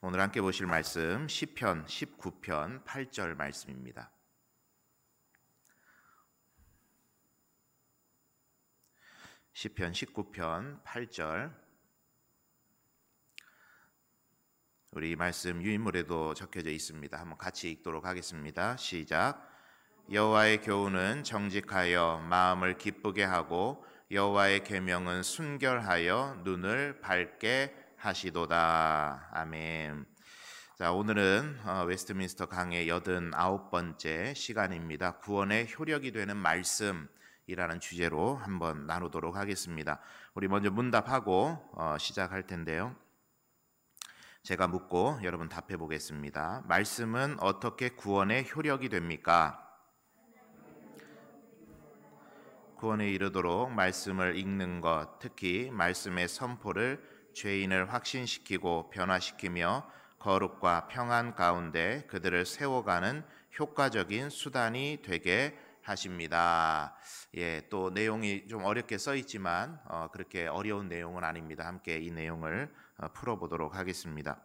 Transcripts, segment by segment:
오늘 함께 보실 말씀 시편 19편 8절 말씀입니다. 시편 19편 8절. 우리 말씀 유인물에도 적혀져 있습니다. 한번 같이 읽도록 하겠습니다. 시작. 여호와의 교훈은 정직하여 마음을 기쁘게 하고 여호와의 계명은 순결하여 눈을 밝게 하시도다. 아멘. 자, 오늘은 웨스트민스터 강의 89번째 시간입니다. 구원의 효력이 되는 말씀이라는 주제로 한번 나누도록 하겠습니다. 우리 먼저 문답하고 시작할 텐데요. 제가 묻고 여러분 답해 보겠습니다. 말씀은 어떻게 구원의 효력이 됩니까? 구원에 이르도록 말씀을 읽는 것, 특히 말씀의 선포를 죄인을 확신시키고 변화시키며 거룩과 평안 가운데 그들을 세워가는 효과적인 수단이 되게 하십니다. 또 내용이 좀 어렵게 써 있지만 그렇게 어려운 내용은 아닙니다. 함께 이 내용을 풀어보도록 하겠습니다.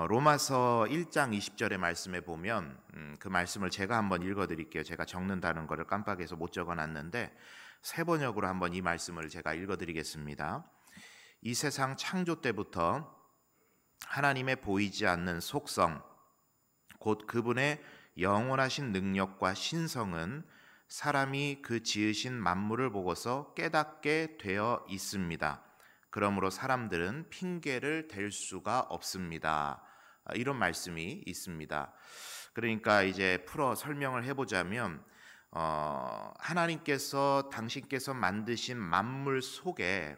로마서 1장 20절의 말씀에 보면 그 말씀을 제가 한번 읽어드릴게요. 제가 적는다는 것을 깜빡해서 못 적어놨는데 새 번역으로 한번 이 말씀을 제가 읽어드리겠습니다. 이 세상 창조 때부터 하나님의 보이지 않는 속성, 곧 그분의 영원하신 능력과 신성은 사람이 그 지으신 만물을 보고서 깨닫게 되어 있습니다. 그러므로 사람들은 핑계를 댈 수가 없습니다. 이런 말씀이 있습니다. 그러니까 이제 풀어 설명을 해보자면 하나님께서 당신께서 만드신 만물 속에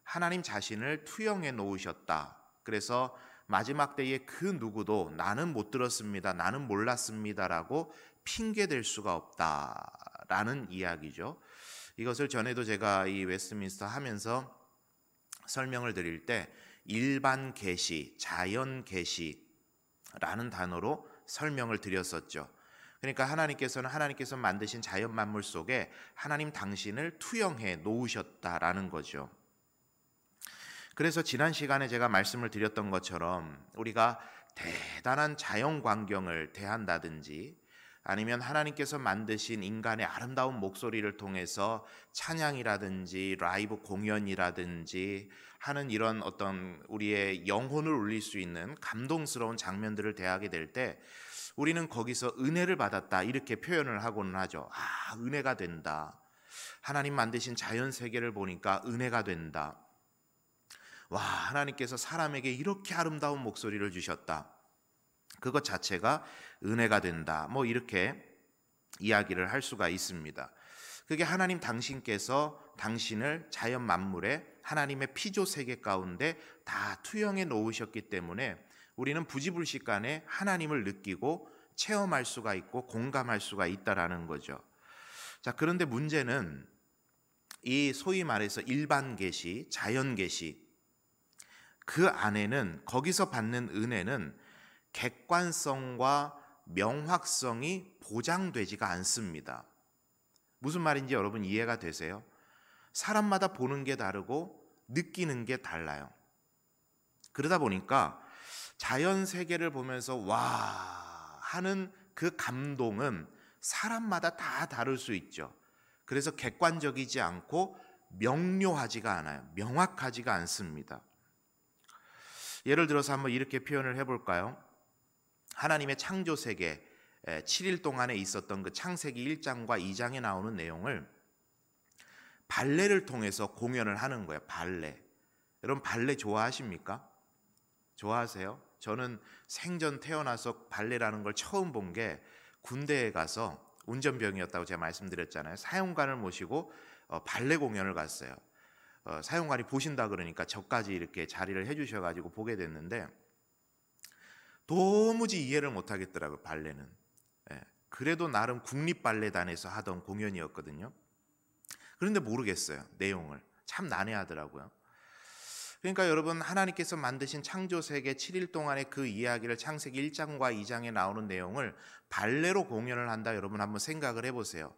하나님 자신을 투영해 놓으셨다. 그래서 마지막 때에 그 누구도 나는 못 들었습니다. 나는 몰랐습니다라고 핑계댈 수가 없다라는 이야기죠. 이것을 전에도 제가 이 웨스트민스터 하면서 설명을 드릴 때 일반 계시, 자연 계시라는 단어로 설명을 드렸었죠. 그러니까 하나님께서 만드신 자연 만물 속에 하나님 당신을 투영해 놓으셨다라는 거죠. 그래서 지난 시간에 제가 말씀을 드렸던 것처럼 우리가 대단한 자연 광경을 대한다든지 아니면 하나님께서 만드신 인간의 아름다운 목소리를 통해서 찬양이라든지 라이브 공연이라든지 하는 이런 어떤 우리의 영혼을 울릴 수 있는 감동스러운 장면들을 대하게 될 때 우리는 거기서 은혜를 받았다 이렇게 표현을 하고는 하죠. 은혜가 된다. 하나님 만드신 자연 세계를 보니까 은혜가 된다. 와, 하나님께서 사람에게 이렇게 아름다운 목소리를 주셨다. 그것 자체가 은혜가 된다. 이렇게 이야기를 할 수가 있습니다. 그게 하나님 당신께서 당신을 자연 만물에 하나님의 피조 세계 가운데 다 투영해 놓으셨기 때문에 우리는 부지불식간에 하나님을 느끼고 체험할 수가 있고 공감할 수가 있다라는 거죠. 자, 그런데 문제는 이 소위 말해서 일반 계시, 자연 계시 그 안에는 거기서 받는 은혜는 객관성과 명확성이 보장되지가 않습니다. 무슨 말인지 여러분 이해가 되세요? 사람마다 보는 게 다르고 느끼는 게 달라요. 그러다 보니까 자연 세계를 보면서 와 하는 그 감동은 사람마다 다 다를 수 있죠. 그래서 객관적이지 않고 명료하지가 않아요. 명확하지가 않습니다. 예를 들어서 한번 이렇게 표현을 해볼까요? 하나님의 창조 세계 7일 동안에 있었던 그 창세기 1장과 2장에 나오는 내용을 발레를 통해서 공연을 하는 거예요. 발레. 여러분 발레 좋아하십니까? 좋아하세요? 저는 생전 태어나서 발레라는 걸 처음 본 게 군대에 가서 운전병이었다고 제가 말씀드렸잖아요. 사용관을 모시고 발레 공연을 갔어요. 사용관이 보신다 그러니까 저까지 이렇게 자리를 해주셔가지고 보게 됐는데 도무지 이해를 못하겠더라고요. 발레는. 그래도 나름 국립발레단에서 하던 공연이었거든요. 그런데 모르겠어요. 내용을. 참 난해하더라고요. 그러니까 여러분 하나님께서 만드신 창조세계 7일 동안의 그 이야기를 창세기 1장과 2장에 나오는 내용을 발레로 공연을 한다. 여러분 한번 생각을 해보세요.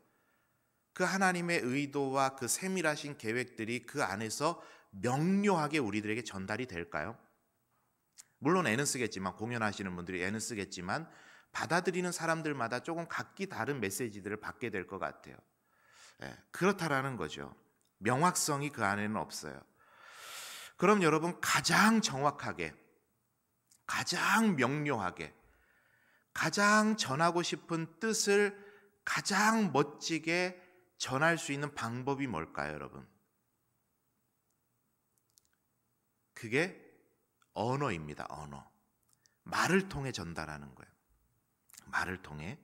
그 하나님의 의도와 그 세밀하신 계획들이 그 안에서 명료하게 우리들에게 전달이 될까요? 물론 애는 쓰겠지만, 공연하시는 분들이 애는 쓰겠지만 받아들이는 사람들마다 조금 각기 다른 메시지들을 받게 될 것 같아요. 그렇다라는 거죠. 명확성이 그 안에는 없어요. 그럼 여러분, 가장 정확하게, 가장 명료하게, 가장 전하고 싶은 뜻을 가장 멋지게 전할 수 있는 방법이 뭘까요, 여러분? 그게 언어입니다. 언어. 말을 통해 전달하는 거예요. 말을 통해.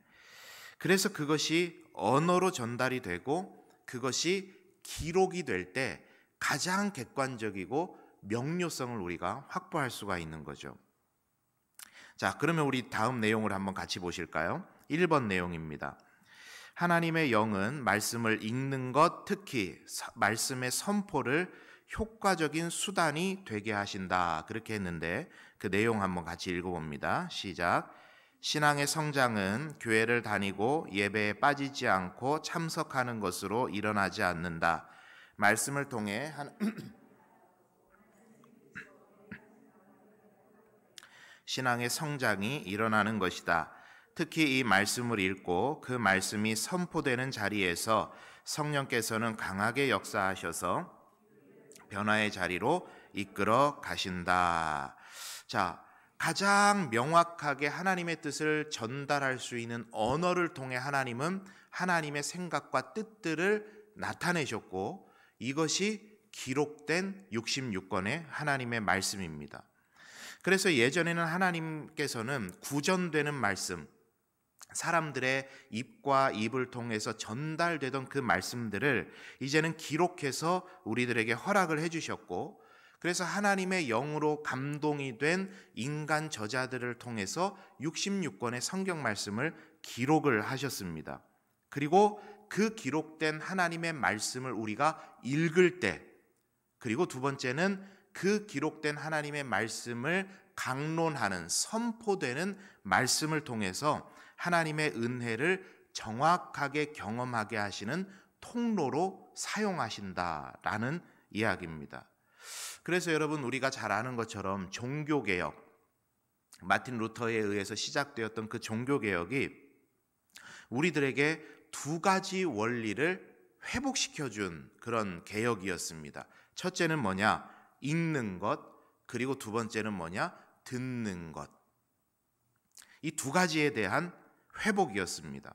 그래서 그것이 언어로 전달이 되고 그것이 기록이 될 때 가장 객관적이고 명료성을 우리가 확보할 수가 있는 거죠. 자, 그러면 우리 다음 내용을 한번 같이 보실까요? 1번 내용입니다. 하나님의 영은 말씀을 읽는 것, 특히 말씀의 선포를 효과적인 수단이 되게 하신다. 그렇게 했는데 그 내용 한번 같이 읽어봅니다. 시작. 신앙의 성장은 교회를 다니고 예배에 빠지지 않고 참석하는 것으로 일어나지 않는다. 말씀을 통해 신앙의 성장이 일어나는 것이다. 특히 이 말씀을 읽고 그 말씀이 선포되는 자리에서 성령께서는 강하게 역사하셔서 변화의 자리로 이끌어 가신다. 자, 가장 명확하게 하나님의 뜻을 전달할 수 있는 언어를 통해 하나님은 하나님의 생각과 뜻들을 나타내셨고 이것이 기록된 66권의 하나님의 말씀입니다. 그래서 예전에는 하나님께서는 구전되는 말씀, 사람들의 입과 입을 통해서 전달되던 그 말씀들을 이제는 기록해서 우리들에게 허락을 해주셨고, 그래서 하나님의 영으로 감동이 된 인간 저자들을 통해서 66권의 성경 말씀을 기록을 하셨습니다. 그리고 그 기록된 하나님의 말씀을 우리가 읽을 때, 그리고 두 번째는 그 기록된 하나님의 말씀을 강론하는, 선포되는 말씀을 통해서 하나님의 은혜를 정확하게 경험하게 하시는 통로로 사용하신다라는 이야기입니다. 그래서 여러분, 우리가 잘 아는 것처럼 종교개혁, 마틴 루터에 의해서 시작되었던 그 종교개혁이 우리들에게 두 가지 원리를 회복시켜준 그런 개혁이었습니다. 첫째는 뭐냐? 읽는 것. 그리고 두 번째는 뭐냐? 듣는 것. 이 두 가지에 대한 회복이었습니다.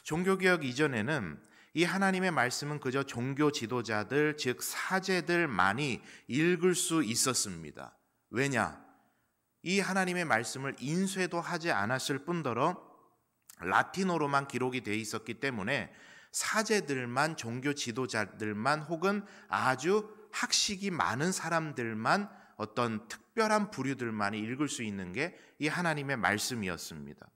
종교개혁 이전에는 이 하나님의 말씀은 그저 종교 지도자들, 즉 사제들만이 읽을 수 있었습니다. 왜냐? 이 하나님의 말씀을 인쇄도 하지 않았을 뿐더러 라틴어로만 기록이 되어 있었기 때문에 사제들만, 종교 지도자들만, 혹은 아주 학식이 많은 사람들만, 어떤 특별한 부류들만이 읽을 수 있는 게 이 하나님의 말씀이었습니다.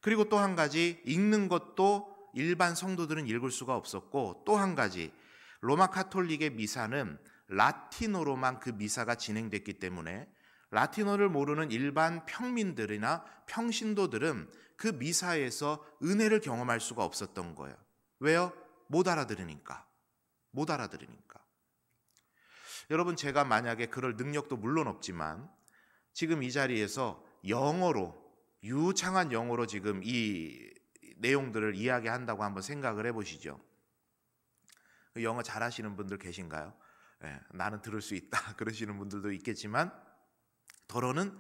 그리고 또 한 가지, 읽는 것도 일반 성도들은 읽을 수가 없었고, 또 한 가지, 로마 카톨릭의 미사는 라틴어로만 그 미사가 진행됐기 때문에 라틴어를 모르는 일반 평민들이나 평신도들은 그 미사에서 은혜를 경험할 수가 없었던 거예요. 왜요? 못 알아들으니까. 못 알아들으니까. 여러분, 제가 만약에 그럴 능력도 물론 없지만 지금 이 자리에서 영어로, 유창한 영어로 지금 이 내용들을 이야기한다고 한번 생각을 해보시죠. 영어 잘하시는 분들 계신가요? 나는 들을 수 있다 그러시는 분들도 있겠지만 더러는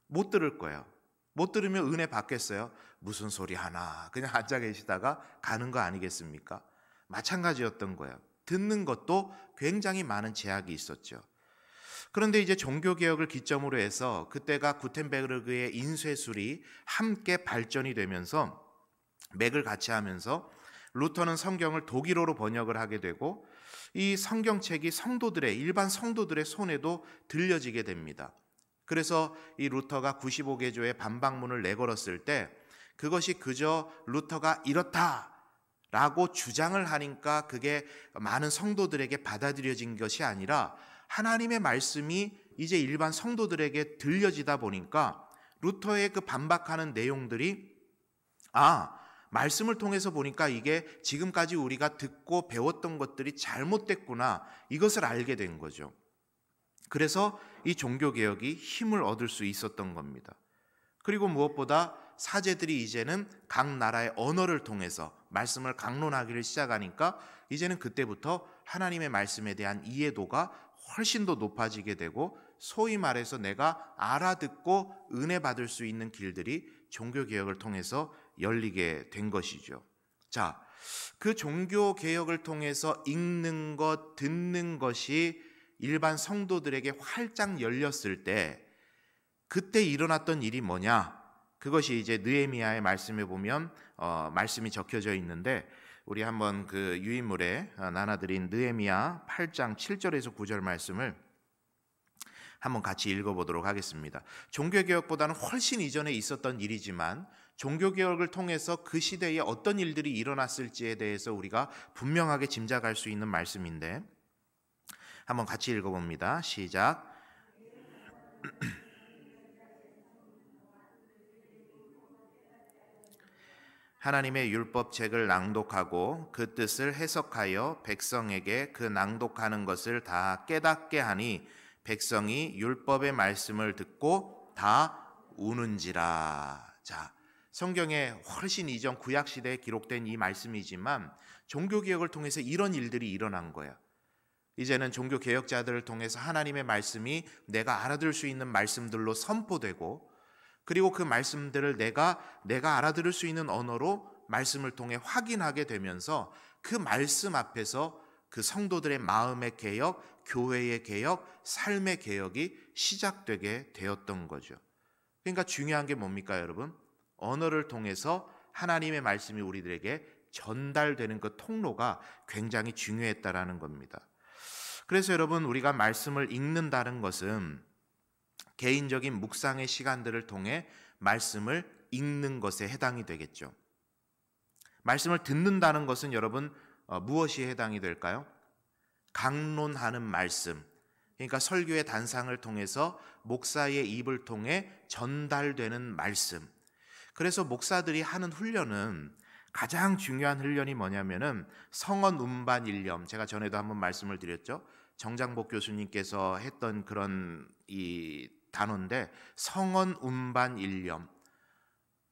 못 들을 거예요. 못 들으면 은혜 받겠어요? 무슨 소리 하나, 그냥 앉아 계시다가 가는 거 아니겠습니까? 마찬가지였던 거예요. 듣는 것도 굉장히 많은 제약이 있었죠. 그런데 이제 종교개혁을 기점으로 해서 그때가 구텐베르그의 인쇄술이 함께 발전이 되면서 맥을 같이 하면서 루터는 성경을 독일어로 번역을 하게 되고 이 성경책이 성도들의, 일반 성도들의 손에도 들려지게 됩니다. 그래서 이 루터가 95개조의 반박문을 내걸었을 때 그것이 그저 루터가 이렇다라고 주장을 하니까 그게 많은 성도들에게 받아들여진 것이 아니라 하나님의 말씀이 이제 일반 성도들에게 들려지다 보니까 루터의 그 반박하는 내용들이 말씀을 통해서 보니까 이게 지금까지 우리가 듣고 배웠던 것들이 잘못됐구나, 이것을 알게 된 거죠. 그래서 이 종교개혁이 힘을 얻을 수 있었던 겁니다. 그리고 무엇보다 사제들이 이제는 각 나라의 언어를 통해서 말씀을 강론하기를 시작하니까 이제는 그때부터 하나님의 말씀에 대한 이해도가 훨씬 더 높아지게 되고, 소위 말해서 내가 알아듣고 은혜 받을 수 있는 길들이 종교개혁을 통해서 열리게 된 것이죠. 자, 그 종교개혁을 통해서 읽는 것, 듣는 것이 일반 성도들에게 활짝 열렸을 때 그때 일어났던 일이 뭐냐? 그것이 이제 느헤미야의 말씀에 보면 말씀이 적혀져 있는데, 우리 한번 그 유인물에 나눠드린 느헤미야 8장 7절에서 9절 말씀을 한번 같이 읽어보도록 하겠습니다. 종교개혁보다는 훨씬 이전에 있었던 일이지만 종교개혁을 통해서 그 시대에 어떤 일들이 일어났을지에 대해서 우리가 분명하게 짐작할 수 있는 말씀인데, 한번 같이 읽어봅니다. 시작. 하나님의 율법책을 낭독하고 그 뜻을 해석하여 백성에게 그 낭독하는 것을 다 깨닫게 하니 백성이 율법의 말씀을 듣고 다 우는지라. 자, 성경에 훨씬 이전 구약시대에 기록된 이 말씀이지만 종교개혁을 통해서 이런 일들이 일어난 거야. 이제는 종교개혁자들을 통해서 하나님의 말씀이 내가 알아들을 수 있는 말씀들로 선포되고, 그리고 그 말씀들을 내가 알아들을 수 있는 언어로 말씀을 통해 확인하게 되면서 그 말씀 앞에서 그 성도들의 마음의 개혁, 교회의 개혁, 삶의 개혁이 시작되게 되었던 거죠. 그러니까 중요한 게 뭡니까, 여러분? 언어를 통해서 하나님의 말씀이 우리들에게 전달되는 그 통로가 굉장히 중요했다라는 겁니다. 그래서 여러분, 우리가 말씀을 읽는다는 것은 개인적인 묵상의 시간들을 통해 말씀을 읽는 것에 해당이 되겠죠. 말씀을 듣는다는 것은 여러분 무엇이 해당이 될까요? 강론하는 말씀, 그러니까 설교의 단상을 통해서 목사의 입을 통해 전달되는 말씀. 그래서 목사들이 하는 훈련은 가장 중요한 훈련이 뭐냐면은 성언 운반 일념, 제가 전에도 한번 말씀을 드렸죠. 정장복 교수님께서 했던 그런 이 단어인데, 성언 운반 일념,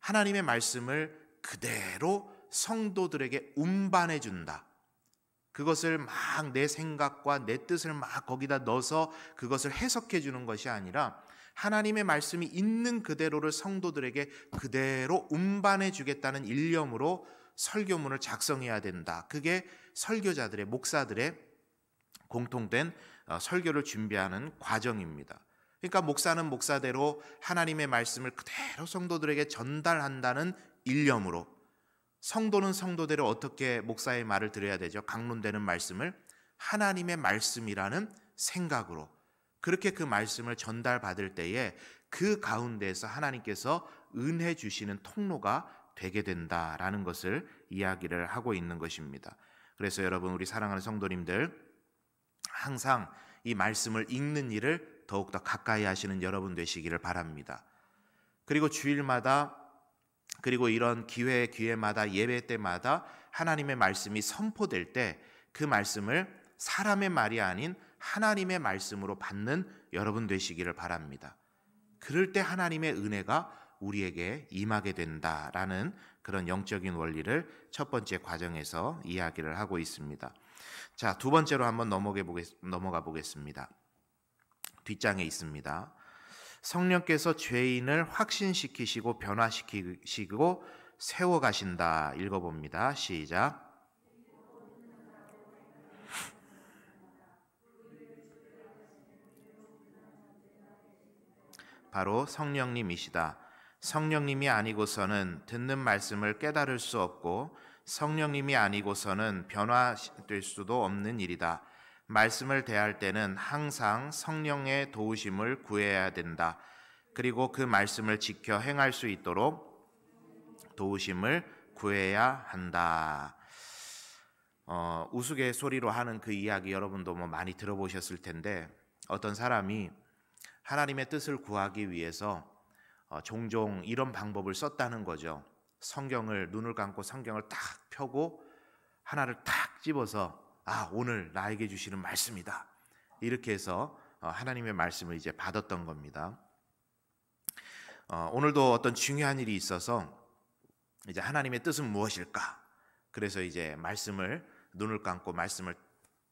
하나님의 말씀을 그대로 성도들에게 운반해 준다. 그것을 막 내 생각과 내 뜻을 막 거기다 넣어서 그것을 해석해 주는 것이 아니라 하나님의 말씀이 있는 그대로를 성도들에게 그대로 운반해 주겠다는 일념으로 설교문을 작성해야 된다. 그게 설교자들의, 목사들의 공통된 설교를 준비하는 과정입니다. 그러니까 목사는 목사대로 하나님의 말씀을 그대로 성도들에게 전달한다는 일념으로, 성도는 성도대로 어떻게 목사의 말을 들어야 되죠? 강론되는 말씀을 하나님의 말씀이라는 생각으로, 그렇게 그 말씀을 전달받을 때에 그 가운데에서 하나님께서 은혜 주시는 통로가 되게 된다라는 것을 이야기를 하고 있는 것입니다. 그래서 여러분, 우리 사랑하는 성도님들, 항상 이 말씀을 읽는 일을 더욱더 가까이 하시는 여러분 되시기를 바랍니다. 그리고 주일마다, 그리고 이런 기회마다, 예배 때마다 하나님의 말씀이 선포될 때 그 말씀을 사람의 말이 아닌 하나님의 말씀으로 받는 여러분 되시기를 바랍니다. 그럴 때 하나님의 은혜가 우리에게 임하게 된다라는 그런 영적인 원리를 첫 번째 과정에서 이야기를 하고 있습니다. 자, 두 번째로 한번 넘어가 보겠습니다. 뒷장에 있습니다. 성령께서 죄인을 확신시키시고 변화시키시고 세워가신다. 읽어봅니다. 시작. 바로 성령님이시다. 성령님이 아니고서는 듣는 말씀을 깨달을 수 없고 성령님이 아니고서는 변화될 수도 없는 일이다. 말씀을 대할 때는 항상 성령의 도우심을 구해야 된다. 그리고 그 말씀을 지켜 행할 수 있도록 도우심을 구해야 한다. 우스갯소리로 하는 그 이야기 여러분도 많이 들어보셨을 텐데, 어떤 사람이 하나님의 뜻을 구하기 위해서 종종 이런 방법을 썼다는 거죠. 성경을, 눈을 감고 성경을 딱 펴고 하나를 딱 집어서 오늘 나에게 주시는 말씀이다, 이렇게 해서 하나님의 말씀을 이제 받았던 겁니다. 오늘도 어떤 중요한 일이 있어서 이제 하나님의 뜻은 무엇일까? 그래서 이제 눈을 감고 말씀을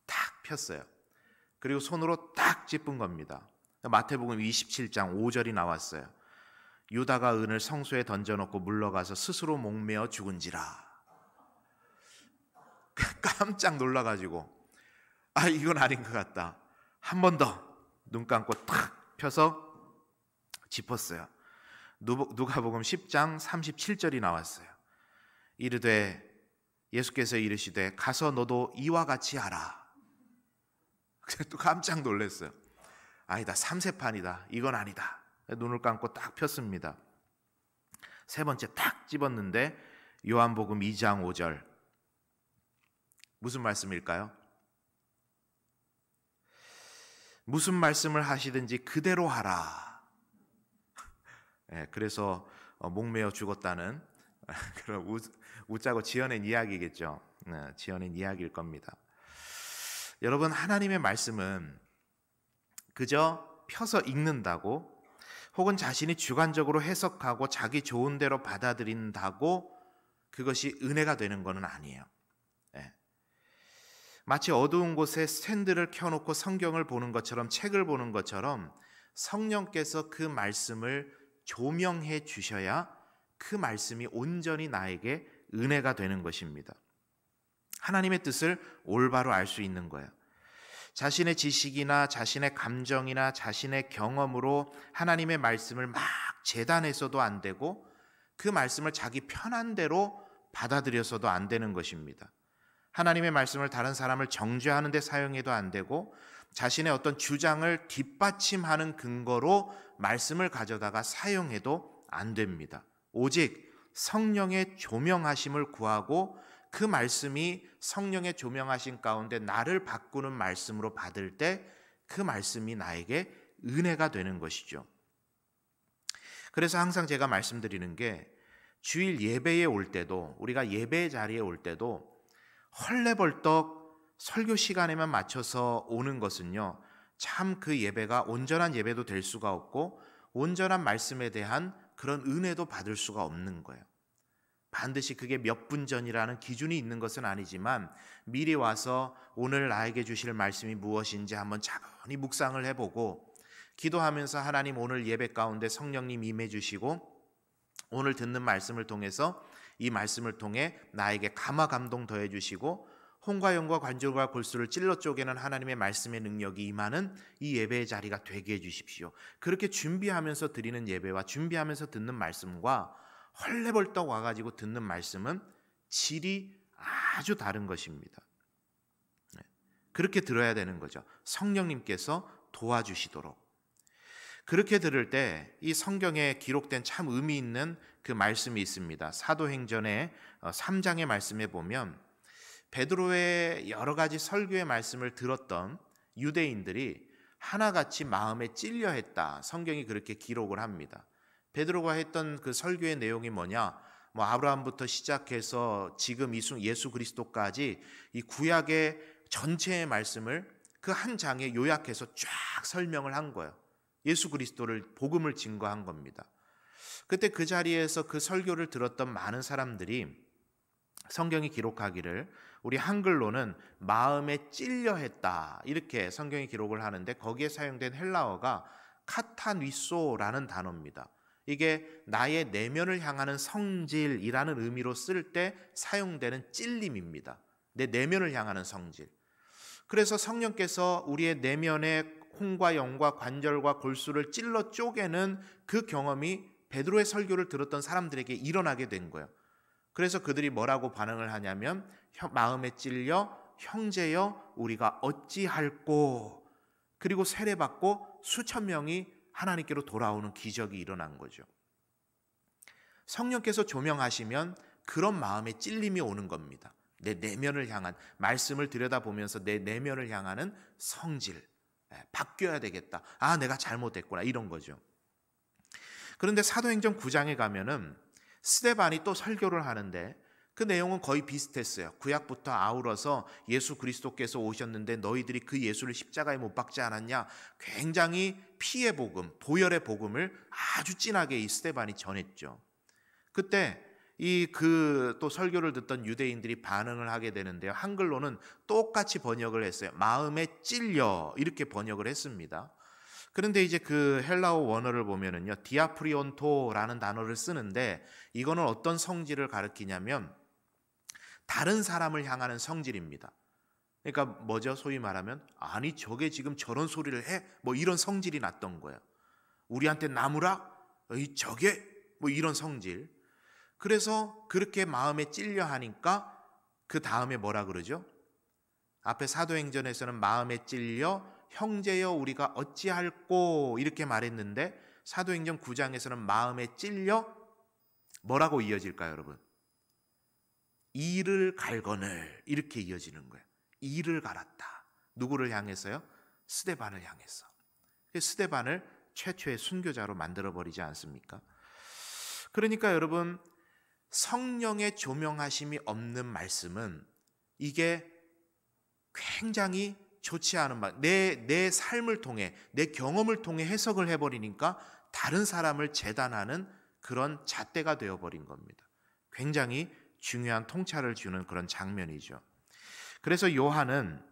탁 폈어요. 그리고 손으로 딱 짚은 겁니다. 마태복음 27장 5절이 나왔어요. 유다가 은을 성소에 던져놓고 물러가서 스스로 목매어 죽은지라. 깜짝 놀라가지고 이건 아닌 것 같다. 한 번 더 눈 감고 탁 펴서 짚었어요. 누가복음 10장 37절이 나왔어요. 이르되 예수께서 이르시되 가서 너도 이와 같이 하라. 또 깜짝 놀랐어요. 아니다, 삼세판이다. 이건 아니다. 눈을 감고 딱 폈습니다. 세 번째 딱 집었는데 요한복음 2장 5절 무슨 말씀일까요? 무슨 말씀을 하시든지 그대로 하라. 그래서 목매어 죽었다는 그런 웃자고 지어낸 이야기겠죠. 지어낸 이야기일 겁니다. 여러분, 하나님의 말씀은 그저 펴서 읽는다고 혹은 자신이 주관적으로 해석하고 자기 좋은 대로 받아들인다고 그것이 은혜가 되는 것은 아니에요. 마치 어두운 곳에 스탠드를 켜놓고 성경을 보는 것처럼, 책을 보는 것처럼 성령께서 그 말씀을 조명해 주셔야 그 말씀이 온전히 나에게 은혜가 되는 것입니다. 하나님의 뜻을 올바로 알 수 있는 거예요. 자신의 지식이나 자신의 감정이나 자신의 경험으로 하나님의 말씀을 막 재단해서도 안 되고 그 말씀을 자기 편한 대로 받아들여서도 안 되는 것입니다. 하나님의 말씀을 다른 사람을 정죄하는 데 사용해도 안 되고 자신의 어떤 주장을 뒷받침하는 근거로 말씀을 가져다가 사용해도 안 됩니다. 오직 성령의 조명하심을 구하고 그 말씀이 성령의 조명하심 가운데 나를 바꾸는 말씀으로 받을 때 그 말씀이 나에게 은혜가 되는 것이죠. 그래서 항상 제가 말씀드리는 게 주일 예배에 올 때도, 우리가 예배 자리에 올 때도 헐레벌떡 설교 시간에만 맞춰서 오는 것은요, 참 그 예배가 온전한 예배도 될 수가 없고 온전한 말씀에 대한 그런 은혜도 받을 수가 없는 거예요. 반드시 그게 몇 분 전이라는 기준이 있는 것은 아니지만 미리 와서 오늘 나에게 주실 말씀이 무엇인지 한번 차분히 묵상을 해보고 기도하면서 하나님, 오늘 예배 가운데 성령님 임해 주시고 오늘 듣는 말씀을 통해서 이 말씀을 통해 나에게 감화 감동 더해 주시고 혼과 영과 관절과 골수를 찔러 쪼개는 하나님의 말씀의 능력이 임하는 이 예배의 자리가 되게 해 주십시오. 그렇게 준비하면서 드리는 예배와 준비하면서 듣는 말씀과 헐레벌떡 와가지고 듣는 말씀은 질이 아주 다른 것입니다. 그렇게 들어야 되는 거죠. 성령님께서 도와주시도록. 그렇게 들을 때 이 성경에 기록된 참 의미 있는 그 말씀이 있습니다. 사도행전의 3장의 말씀에 보면 베드로의 여러 가지 설교의 말씀을 들었던 유대인들이 하나같이 마음에 찔려 했다. 성경이 그렇게 기록을 합니다. 베드로가 했던 그 설교의 내용이 뭐냐? 아브라함부터 시작해서 지금 예수 그리스도까지 이 구약의 전체의 말씀을 그 한 장에 요약해서 쫙 설명을 한 거예요. 예수 그리스도를, 복음을 증거한 겁니다. 그때 그 자리에서 그 설교를 들었던 많은 사람들이 성경이 기록하기를, 우리 한글로는 마음에 찔려 했다 이렇게 성경이 기록을 하는데, 거기에 사용된 헬라어가 카타뉘소라는 단어입니다. 이게 나의 내면을 향하는 성질이라는 의미로 쓸 때 사용되는 찔림입니다. 내 내면을 향하는 성질. 그래서 성령께서 우리의 내면의 혼과 영과 관절과 골수를 찔러 쪼개는 그 경험이 베드로의 설교를 들었던 사람들에게 일어나게 된 거예요. 그래서 그들이 뭐라고 반응을 하냐면, 마음에 찔려 형제여 우리가 어찌할꼬, 그리고 세례받고 수천 명이 하나님께로 돌아오는 기적이 일어난 거죠. 성령께서 조명하시면 그런 마음의 찔림이 오는 겁니다. 내 내면을 향한, 말씀을 들여다보면서 내 내면을 향하는 성질, 바뀌어야 되겠다. 내가 잘못했구나, 이런 거죠. 그런데 사도행전 9장에 가면은 스데반이 또 설교를 하는데 그 내용은 거의 비슷했어요. 구약부터 아우러서 예수 그리스도께서 오셨는데 너희들이 그 예수를 십자가에 못 박지 않았냐? 굉장히 피의 복음, 보혈의 복음을 아주 진하게 이 스데반이 전했죠. 그때 또 설교를 듣던 유대인들이 반응을 하게 되는데요. 한글로는 똑같이 번역을 했어요. 마음에 찔려 이렇게 번역을 했습니다. 그런데 이제 그 헬라어 원어를 보면은요, 디아프리온토라는 단어를 쓰는데 이거는 어떤 성질을 가리키냐면 다른 사람을 향하는 성질입니다. 그러니까 뭐죠? 소위 말하면 아니 저게 지금 저런 소리를 해? 뭐 이런 성질이 났던 거예요. 우리한테 나무라? 저게? 뭐 이런 성질. 그래서 그렇게 마음에 찔려 하니까 그 다음에 뭐라 그러죠? 앞에 사도행전에서는 마음에 찔려 형제여 우리가 어찌할꼬 이렇게 말했는데 사도행전 9장에서는 마음에 찔려 뭐라고 이어질까요, 여러분? 이를 갈거늘 이렇게 이어지는 거예요. 이를 갈았다. 누구를 향해서요? 스데반을 향해서. 스데반을 최초의 순교자로 만들어버리지 않습니까? 그러니까 여러분, 성령의 조명하심이 없는 말씀은 이게 굉장히 좋지 않은 말, 내 삶을 통해, 내 경험을 통해 해석을 해버리니까 다른 사람을 재단하는 그런 잣대가 되어버린 겁니다. 굉장히 중요한 통찰을 주는 그런 장면이죠. 그래서 요한은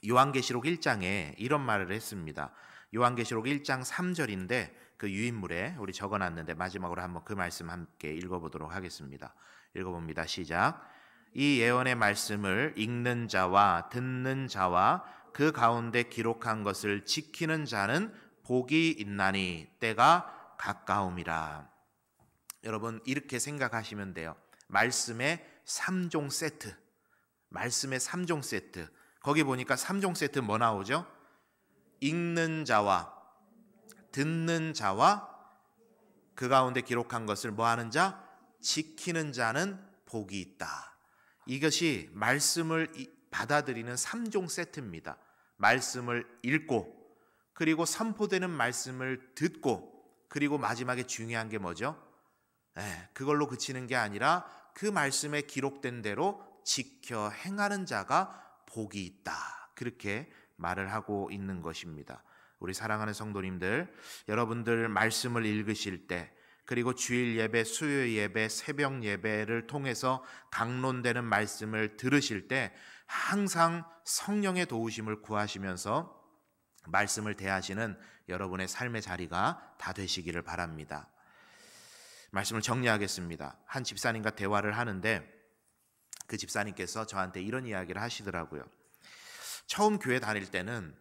요한계시록 1장에 이런 말을 했습니다. 요한계시록 1장 3절인데 그 유인물에 우리 적어놨는데 마지막으로 한번 그 말씀 함께 읽어보도록 하겠습니다. 읽어봅니다. 시작. 이 예언의 말씀을 읽는 자와 듣는 자와 그 가운데 기록한 것을 지키는 자는 복이 있나니 때가 가까움이라. 여러분 이렇게 생각하시면 돼요. 말씀의 3종 세트. 말씀의 3종 세트. 거기 보니까 3종 세트 뭐 나오죠? 읽는 자와 듣는 자와 그 가운데 기록한 것을 뭐 하는 자? 지키는 자는 복이 있다. 이것이 말씀을 받아들이는 3종 세트입니다. 말씀을 읽고 그리고 선포되는 말씀을 듣고 그리고 마지막에 중요한 게 뭐죠? 그걸로 그치는 게 아니라 그 말씀에 기록된 대로 지켜 행하는 자가 복이 있다. 그렇게 말을 하고 있는 것입니다. 우리 사랑하는 성도님들, 여러분들 말씀을 읽으실 때 그리고 주일 예배, 수요 예배, 새벽 예배를 통해서 강론되는 말씀을 들으실 때 항상 성령의 도우심을 구하시면서 말씀을 대하시는 여러분의 삶의 자리가 다 되시기를 바랍니다. 말씀을 정리하겠습니다. 한 집사님과 대화를 하는데 그 집사님께서 저한테 이런 이야기를 하시더라고요. 처음 교회 다닐 때는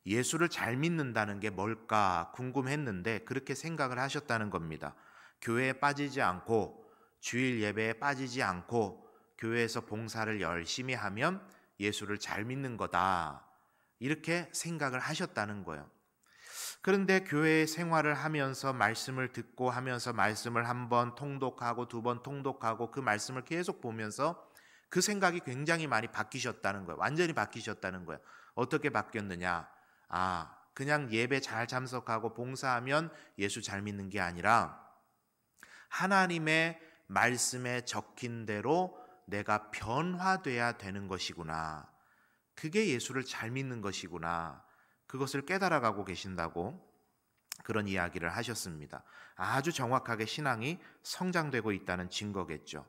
예수를 잘 믿는다는 게 뭘까 궁금했는데 그렇게 생각을 하셨다는 겁니다. 교회에 빠지지 않고 주일 예배에 빠지지 않고 교회에서 봉사를 열심히 하면 예수를 잘 믿는 거다. 이렇게 생각을 하셨다는 거예요. 그런데 교회 생활을 하면서 말씀을 듣고 하면서 말씀을 한 번 통독하고 두 번 통독하고 그 말씀을 계속 보면서 그 생각이 굉장히 많이 바뀌셨다는 거예요. 완전히 바뀌셨다는 거예요. 어떻게 바뀌었느냐? 그냥 예배 잘 참석하고 봉사하면 예수 잘 믿는 게 아니라 하나님의 말씀에 적힌 대로 내가 변화돼야 되는 것이구나. 그게 예수를 잘 믿는 것이구나. 그것을 깨달아가고 계신다고 그런 이야기를 하셨습니다. 아주 정확하게 신앙이 성장되고 있다는 증거겠죠.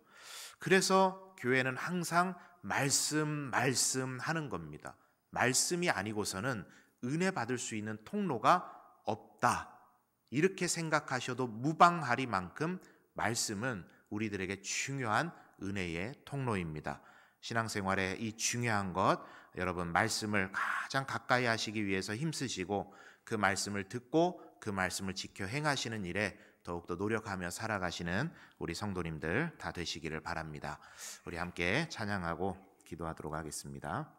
그래서 교회는 항상 말씀 하는 겁니다. 말씀이 아니고서는 은혜 받을 수 있는 통로가 없다. 이렇게 생각하셔도 무방하리만큼 말씀은 우리들에게 중요한 은혜의 통로입니다. 신앙생활에 이 중요한 것, 여러분 말씀을 가장 가까이 하시기 위해서 힘쓰시고 그 말씀을 듣고 그 말씀을 지켜 행하시는 일에 더욱더 노력하며 살아가시는 우리 성도님들 다 되시기를 바랍니다. 우리 함께 찬양하고 기도하도록 하겠습니다.